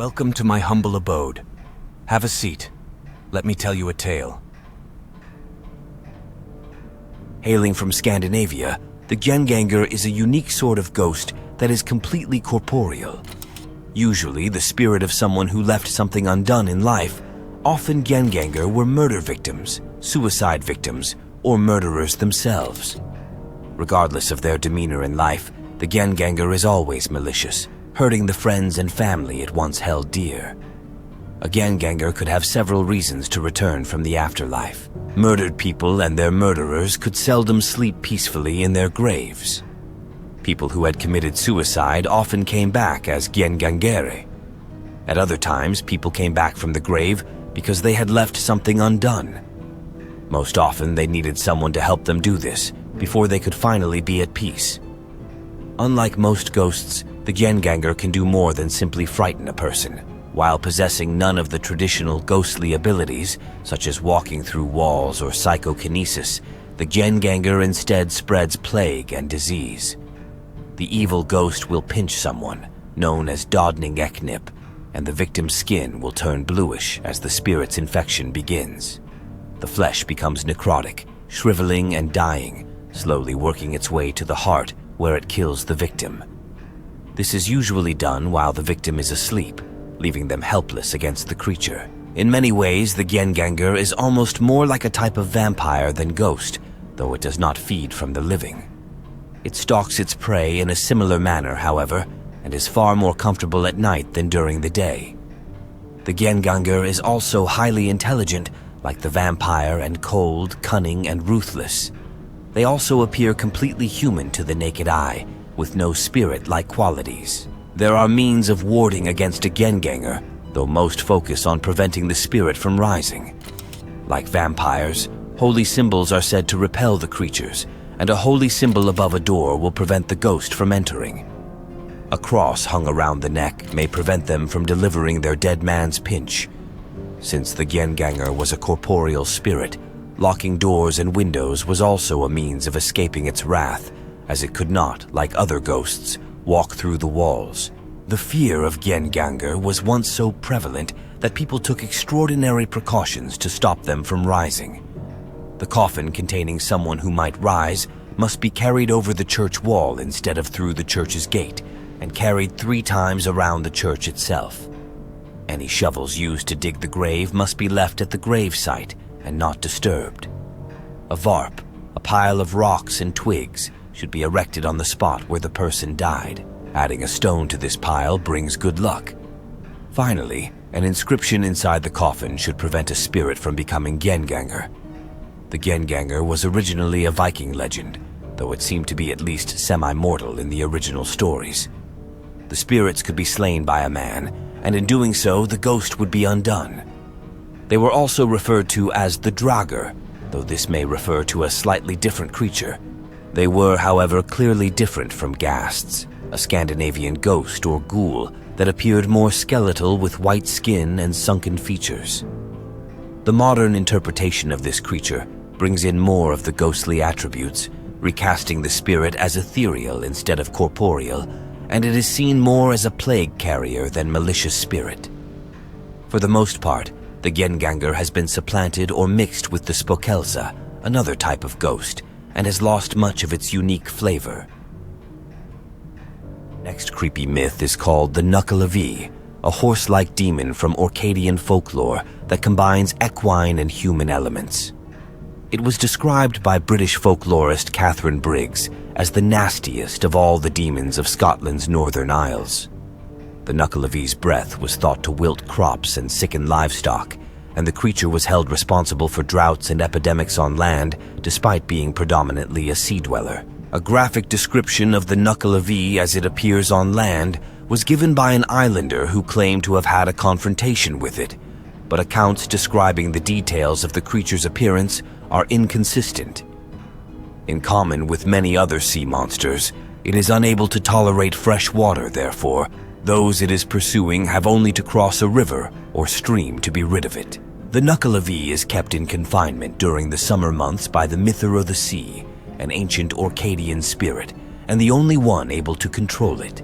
Welcome to my humble abode. Have a seat. Let me tell you a tale. Hailing from Scandinavia, the Gengangr is a unique sort of ghost that is completely corporeal. Usually the spirit of someone who left something undone in life. Often Gengangr were murder victims, suicide victims, or murderers themselves. Regardless of their demeanor in life, the Gengangr is always malicious, hurting the friends and family it once held dear. A Gengangr could have several reasons to return from the afterlife. Murdered people and their murderers could seldom sleep peacefully in their graves. People who had committed suicide often came back as Gengangere. At other times, people came back from the grave because they had left something undone. Most often, they needed someone to help them do this before they could finally be at peace. Unlike most ghosts, the Gengangr can do more than simply frighten a person. While possessing none of the traditional ghostly abilities, such as walking through walls or psychokinesis, the Gengangr instead spreads plague and disease. The evil ghost will pinch someone, known as Dodning Eknip, and the victim's skin will turn bluish as the spirit's infection begins. The flesh becomes necrotic, shriveling and dying, slowly working its way to the heart where it kills the victim. This is usually done while the victim is asleep, leaving them helpless against the creature. In many ways, the Gengangr is almost more like a type of vampire than ghost, though it does not feed from the living. It stalks its prey in a similar manner, however, and is far more comfortable at night than during the day. The Gengangr is also highly intelligent, like the vampire, and cold, cunning, and ruthless. They also appear completely human to the naked eye, with no spirit-like qualities. There are means of warding against a Gengangr, though most focus on preventing the spirit from rising. Like vampires, holy symbols are said to repel the creatures, and a holy symbol above a door will prevent the ghost from entering. A cross hung around the neck may prevent them from delivering their dead man's pinch. Since the Gengangr was a corporeal spirit, locking doors and windows was also a means of escaping its wrath, as it could not, like other ghosts, walk through the walls. The fear of Gengangr was once so prevalent that people took extraordinary precautions to stop them from rising. The coffin containing someone who might rise must be carried over the church wall instead of through the church's gate, and carried 3 times around the church itself. Any shovels used to dig the grave must be left at the grave site and not disturbed. A varp, a pile of rocks and twigs, should be erected on the spot where the person died. Adding a stone to this pile brings good luck. Finally, an inscription inside the coffin should prevent a spirit from becoming Gengangr. The Gengangr was originally a Viking legend, though it seemed to be at least semi-mortal in the original stories. The spirits could be slain by a man, and in doing so, the ghost would be undone. They were also referred to as the Draugr, though this may refer to a slightly different creature. They were, however, clearly different from ghasts, a Scandinavian ghost or ghoul that appeared more skeletal with white skin and sunken features. The modern interpretation of this creature brings in more of the ghostly attributes, recasting the spirit as ethereal instead of corporeal, and it is seen more as a plague carrier than malicious spirit. For the most part, the Gengangr has been supplanted or mixed with the Spokelsa, another type of ghost, and has lost much of its unique flavor. Next creepy myth is called the nuckelavee, a horse-like demon from Orcadian folklore that combines equine and human elements. It was described by British folklorist Catherine Briggs as the nastiest of all the demons of Scotland's Northern Isles. The nuckelavee's breath was thought to wilt crops and sicken livestock, and the creature was held responsible for droughts and epidemics on land, despite being predominantly a sea dweller. A graphic description of the nuckelavee as it appears on land was given by an islander who claimed to have had a confrontation with it, but accounts describing the details of the creature's appearance are inconsistent. In common with many other sea monsters, it is unable to tolerate fresh water, therefore, those it is pursuing have only to cross a river or stream to be rid of it. The nuckelavee is kept in confinement during the summer months by the Myther of the Sea, an ancient Orcadian spirit, and the only one able to control it.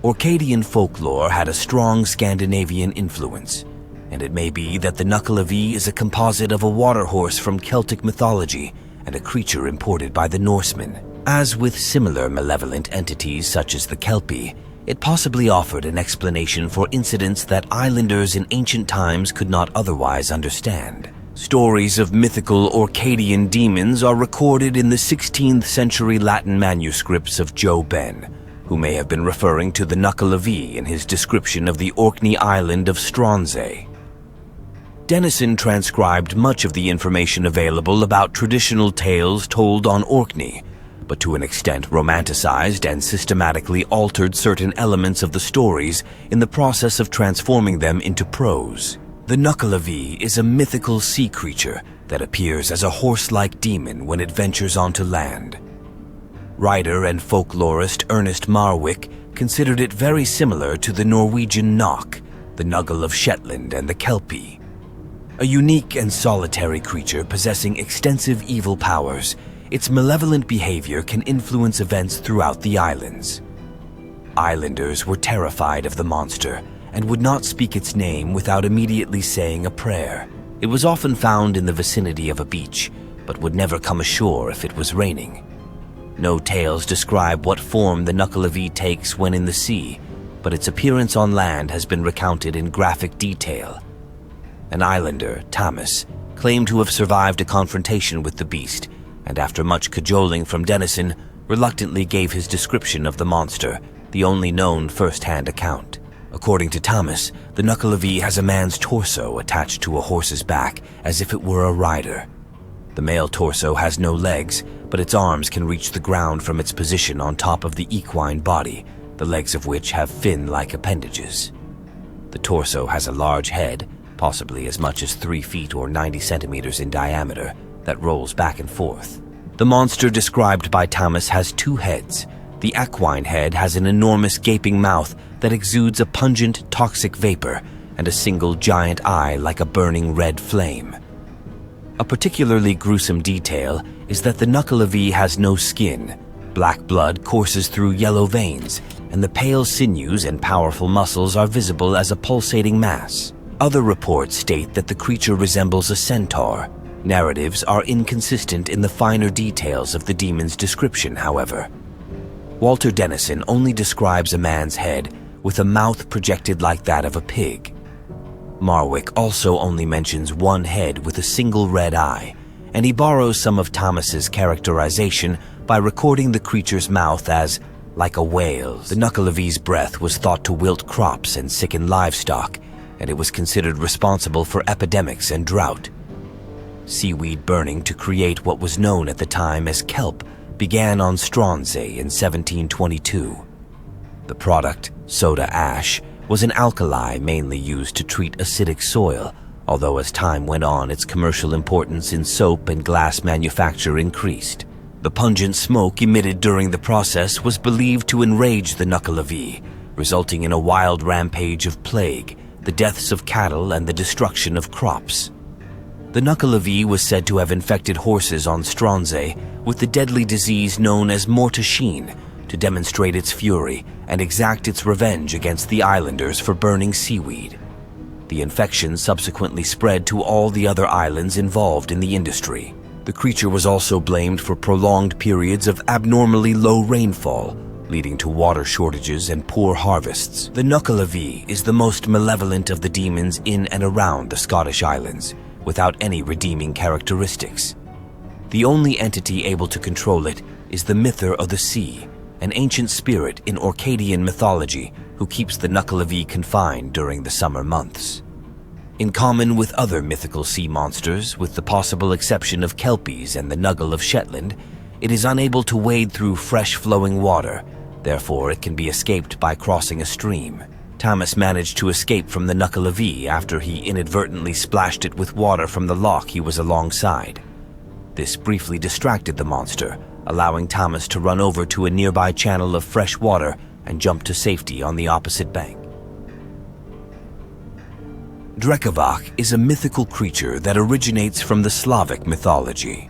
Orcadian folklore had a strong Scandinavian influence, and it may be that the nuckelavee is a composite of a water horse from Celtic mythology and a creature imported by the Norsemen. As with similar malevolent entities such as the Kelpie, it possibly offered an explanation for incidents that islanders in ancient times could not otherwise understand. Stories of mythical Orcadian demons are recorded in the 16th century Latin manuscripts of Joe Ben, who may have been referring to the nuckelavee in his description of the Orkney island of Stronsay. Denison transcribed much of the information available about traditional tales told on Orkney, but to an extent romanticized and systematically altered certain elements of the stories in the process of transforming them into prose. The nuckelavee is a mythical sea creature that appears as a horse-like demon when it ventures onto land. Writer and folklorist Ernest Marwick considered it very similar to the Norwegian Nok, the Nuggle of Shetland, and the Kelpie. A unique and solitary creature possessing extensive evil powers, its malevolent behavior can influence events throughout the islands. Islanders were terrified of the monster and would not speak its name without immediately saying a prayer. It was often found in the vicinity of a beach, but would never come ashore if it was raining. No tales describe what form the nuckelavee takes when in the sea, but its appearance on land has been recounted in graphic detail. An islander, Thomas, claimed to have survived a confrontation with the beast, and after much cajoling from Denison, reluctantly gave his description of the monster, the only known first-hand account. According to Thomas, the nuckelavee has a man's torso attached to a horse's back, as if it were a rider. The male torso has no legs, but its arms can reach the ground from its position on top of the equine body, the legs of which have fin-like appendages. The torso has a large head, possibly as much as 3 feet or 90 centimeters in diameter, that rolls back and forth. The monster described by Thomas has 2 heads. The equine head has an enormous gaping mouth that exudes a pungent, toxic vapor, and a single giant eye like a burning red flame. A particularly gruesome detail is that the nuckelavee has no skin. Black blood courses through yellow veins, and the pale sinews and powerful muscles are visible as a pulsating mass. Other reports state that the creature resembles a centaur. Narratives are inconsistent in the finer details of the demon's description, however. Walter Denison only describes a man's head with a mouth projected like that of a pig. Marwick also only mentions 1 head with a single red eye, and he borrows some of Thomas's characterization by recording the creature's mouth as like a whale's. The nuckelavee's breath was thought to wilt crops and sicken livestock, and it was considered responsible for epidemics and drought. Seaweed burning to create what was known at the time as kelp began on Stronsay in 1722. The product, soda ash, was an alkali mainly used to treat acidic soil, although as time went on its commercial importance in soap and glass manufacture increased. The pungent smoke emitted during the process was believed to enrage the nuckelavee, resulting in a wild rampage of plague, the deaths of cattle, and the destruction of crops. The nuckelavee was said to have infected horses on Stronsay with the deadly disease known as mortashine to demonstrate its fury and exact its revenge against the islanders for burning seaweed. The infection subsequently spread to all the other islands involved in the industry. The creature was also blamed for prolonged periods of abnormally low rainfall, leading to water shortages and poor harvests. The nuckelavee is the most malevolent of the demons in and around the Scottish Islands, without any redeeming characteristics. The only entity able to control it is the Myther of the Sea, an ancient spirit in Orcadian mythology who keeps the nuckelavee confined during the summer months. In common with other mythical sea monsters, with the possible exception of kelpies and the Nuggle of Shetland, it is unable to wade through fresh-flowing water, therefore it can be escaped by crossing a stream. Thomas managed to escape from the nuckelavee after he inadvertently splashed it with water from the loch he was alongside. This briefly distracted the monster, allowing Thomas to run over to a nearby channel of fresh water and jump to safety on the opposite bank. Drekavac is a mythical creature that originates from the Slavic mythology.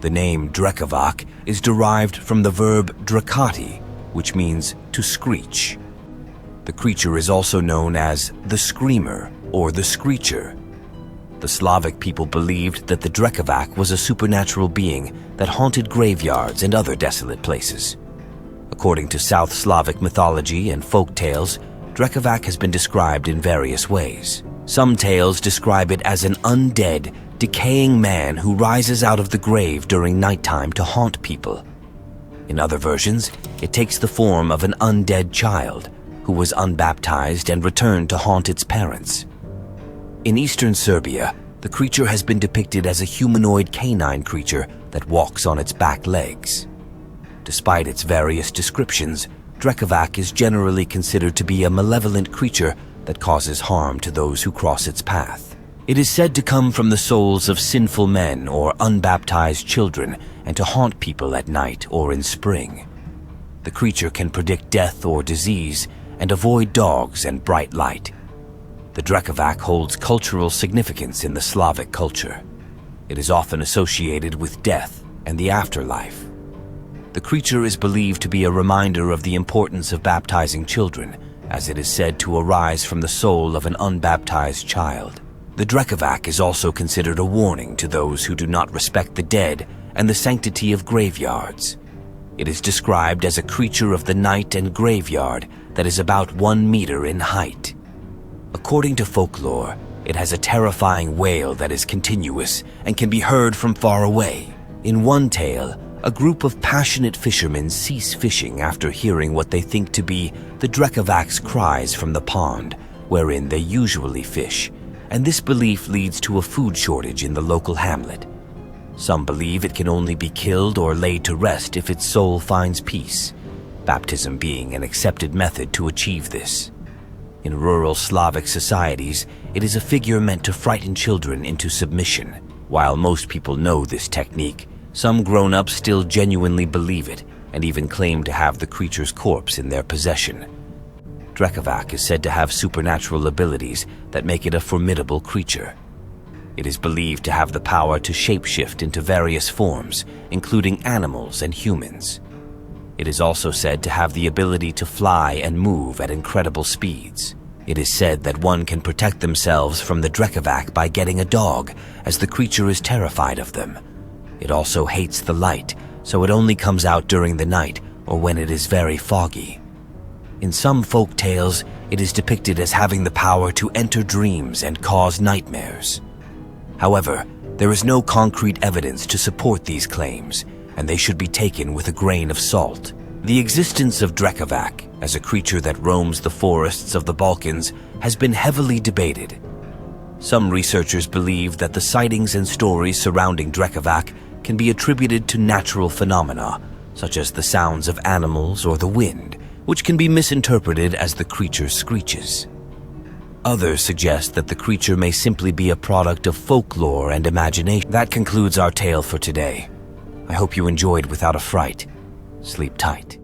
The name Drekavac is derived from the verb drakati, which means to screech. The creature is also known as the Screamer or the Screecher. The Slavic people believed that the Drekavac was a supernatural being that haunted graveyards and other desolate places. According to South Slavic mythology and folk tales, Drekavac has been described in various ways. Some tales describe it as an undead, decaying man who rises out of the grave during nighttime to haunt people. In other versions, it takes the form of an undead child who was unbaptized and returned to haunt its parents. In eastern Serbia, the creature has been depicted as a humanoid canine creature that walks on its back legs. Despite its various descriptions, Drekavac is generally considered to be a malevolent creature that causes harm to those who cross its path. It is said to come from the souls of sinful men or unbaptized children and to haunt people at night or in spring. The creature can predict death or disease and avoid dogs and bright light. The Drekavac holds cultural significance in the Slavic culture. It is often associated with death and the afterlife. The creature is believed to be a reminder of the importance of baptizing children, as it is said to arise from the soul of an unbaptized child. The Drekavac is also considered a warning to those who do not respect the dead and the sanctity of graveyards. It is described as a creature of the night and graveyard that is about 1 meter in height. According to folklore, it has a terrifying wail that is continuous and can be heard from far away. In one tale, a group of passionate fishermen cease fishing after hearing what they think to be the Drekavac's cries from the pond, wherein they usually fish, and this belief leads to a food shortage in the local hamlet. Some believe it can only be killed or laid to rest if its soul finds peace, baptism being an accepted method to achieve this. In rural Slavic societies, it is a figure meant to frighten children into submission. While most people know this technique, some grown-ups still genuinely believe it and even claim to have the creature's corpse in their possession. Drekavac is said to have supernatural abilities that make it a formidable creature. It is believed to have the power to shapeshift into various forms, including animals and humans. It is also said to have the ability to fly and move at incredible speeds. It is said that one can protect themselves from the Drekavac by getting a dog, as the creature is terrified of them. It also hates the light, so it only comes out during the night or when it is very foggy. In some folk tales, it is depicted as having the power to enter dreams and cause nightmares. However, there is no concrete evidence to support these claims, and they should be taken with a grain of salt. The existence of Drekavac as a creature that roams the forests of the Balkans has been heavily debated. Some researchers believe that the sightings and stories surrounding Drekavac can be attributed to natural phenomena, such as the sounds of animals or the wind, which can be misinterpreted as the creature's screeches. Others suggest that the creature may simply be a product of folklore and imagination. That concludes our tale for today. I hope you enjoyed without a fright. Sleep tight.